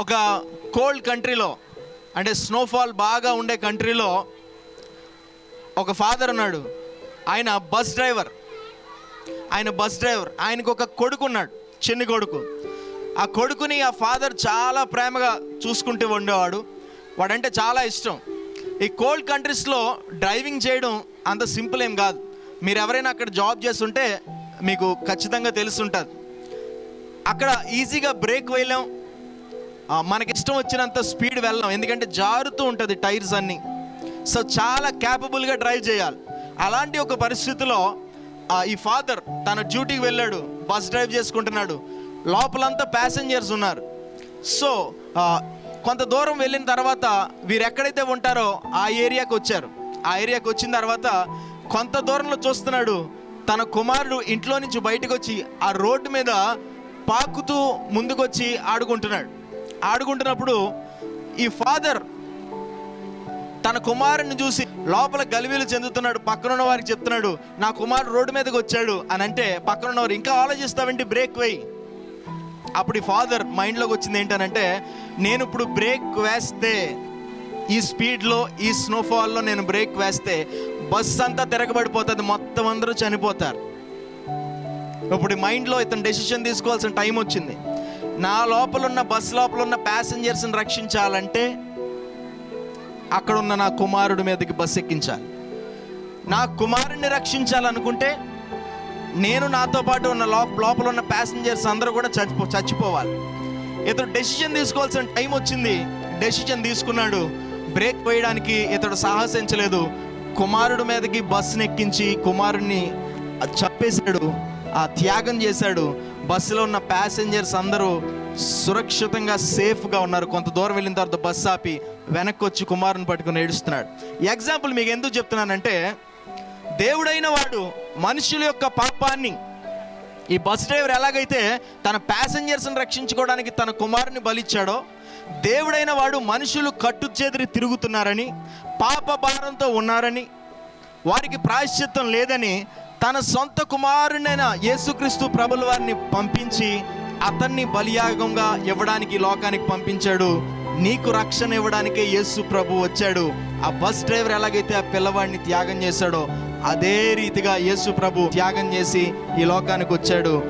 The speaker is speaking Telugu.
ఒక కోల్డ్ కంట్రీలో, అంటే స్నోఫాల్ బాగా ఉండే కంట్రీలో ఒక ఫాదర్ ఉన్నాడు. ఆయన బస్ డ్రైవర్. ఆయనకు ఒక కొడుకు ఉన్నాడు, చిన్న కొడుకు. ఆ కొడుకుని ఆ ఫాదర్ చాలా ప్రేమగా చూసుకుంటూ ఉండేవాడు. వాడంటే చాలా ఇష్టం. ఈ కోల్డ్ కంట్రీస్లో డ్రైవింగ్ చేయడం అంత సింపుల్ ఏం కాదు. మీరు ఎవరైనా అక్కడ జాబ్ చేస్తుంటే మీకు ఖచ్చితంగా తెలుసుంటుంది. అక్కడ ఈజీగా బ్రేక్ వేయలేం, మనకి ఇష్టం వచ్చినంత స్పీడ్ వెళ్ళాం, ఎందుకంటే జారుతూ ఉంటుంది టైర్స్ అన్నీ. సో చాలా క్యాపబుల్గా డ్రైవ్ చేయాలి. అలాంటి ఒక పరిస్థితిలో ఈ ఫాదర్ తన డ్యూటీకి వెళ్ళాడు, బస్ డ్రైవ్ చేసుకుంటున్నాడు. లోపలంతా ప్యాసింజర్స్ ఉన్నారు. సో కొంత దూరం వెళ్ళిన తర్వాత వీరు ఎక్కడైతే ఉంటారో ఆ ఏరియాకి వచ్చారు. ఆ ఏరియాకి వచ్చిన తర్వాత కొంత దూరంలో చూస్తున్నాడు, తన కుమారుడు ఇంట్లో నుంచి బయటకు వచ్చి ఆ రోడ్డు మీద పాకుతూ ముందుకొచ్చి ఆడుకుంటున్నప్పుడు ఈ ఫాదర్ తన కుమారుడిని చూసి లోపల గలిబిలు చెందుతున్నాడు. పక్కనున్న వారికి చెప్తున్నాడు, నా కుమారుడు రోడ్డు మీదకి వచ్చాడు అని. అంటే పక్కనున్నవారు, ఇంకా ఆలోచిస్తావేంటి, బ్రేక్ వేయి. అప్పుడు ఈ ఫాదర్ మైండ్లోకి వచ్చింది ఏంటనంటే, నేను ఇప్పుడు బ్రేక్ వేస్తే, ఈ స్పీడ్లో ఈ స్నోఫాల్లో నేను బ్రేక్ వేస్తే బస్ అంతా తిరగబడిపోతుంది, మొత్తం అందరూ చనిపోతారు. ఇప్పుడు మైండ్లో ఇతను డెసిషన్ తీసుకోవాల్సిన టైం వచ్చింది. నా బస్ లోపల ఉన్న ప్యాసింజర్స్ని రక్షించాలంటే అక్కడ ఉన్న నా కుమారుడి మీదకి బస్సు ఎక్కించాలి. నా కుమారుడిని రక్షించాలనుకుంటే నేను, నాతో పాటు ఉన్న లోపల ఉన్న ప్యాసింజర్స్ అందరూ కూడా చచ్చిపోవాలి. ఇతడు డెసిషన్ తీసుకోవాల్సిన టైం వచ్చింది. డెసిషన్ తీసుకున్నాడు. బ్రేక్ వేయడానికి ఇతడు సాహసించలేదు. కుమారుడి మీదకి బస్సుని ఎక్కించి కుమారుడిని చంపేశాడు, త్యాగం చేశాడు. బస్సులో ఉన్న ప్యాసింజర్స్ అందరూ సురక్షితంగా సేఫ్గా ఉన్నారు. కొంత దూరం వెళ్ళిన తర్వాత బస్సు ఆపి వెనక్కి వచ్చి కుమారుని పట్టుకుని ఏడుస్తున్నాడు. ఎగ్జాంపుల్ మీకు ఎందుకు చెప్తున్నానంటే, దేవుడైన వాడు మనుషుల యొక్క పాపాన్ని, ఈ బస్ డ్రైవర్ ఎలాగైతే తన ప్యాసింజర్స్ని రక్షించుకోవడానికి తన కుమారుని బలిచ్చాడో, దేవుడైన వాడు మనుషులు కట్టు చెదిరి తిరుగుతున్నారని, పాప భారంతో ఉన్నారని, వారికి ప్రాయశ్చిత్తం లేదని తన సొంత కుమారుడైన యేసుక్రీస్తు ప్రభుల వారిని పంపించి అతన్ని బలియాగంగా ఇవ్వడానికి లోకానికి పంపించాడు. నీకు రక్షణ ఇవ్వడానికే యేసు ప్రభు వచ్చాడు. ఆ బస్ డ్రైవర్ ఎలాగైతే ఆ పిల్లవాడిని త్యాగం చేశాడో అదే రీతిగా యేసు ప్రభు త్యాగం చేసి ఈ లోకానికి వచ్చాడు.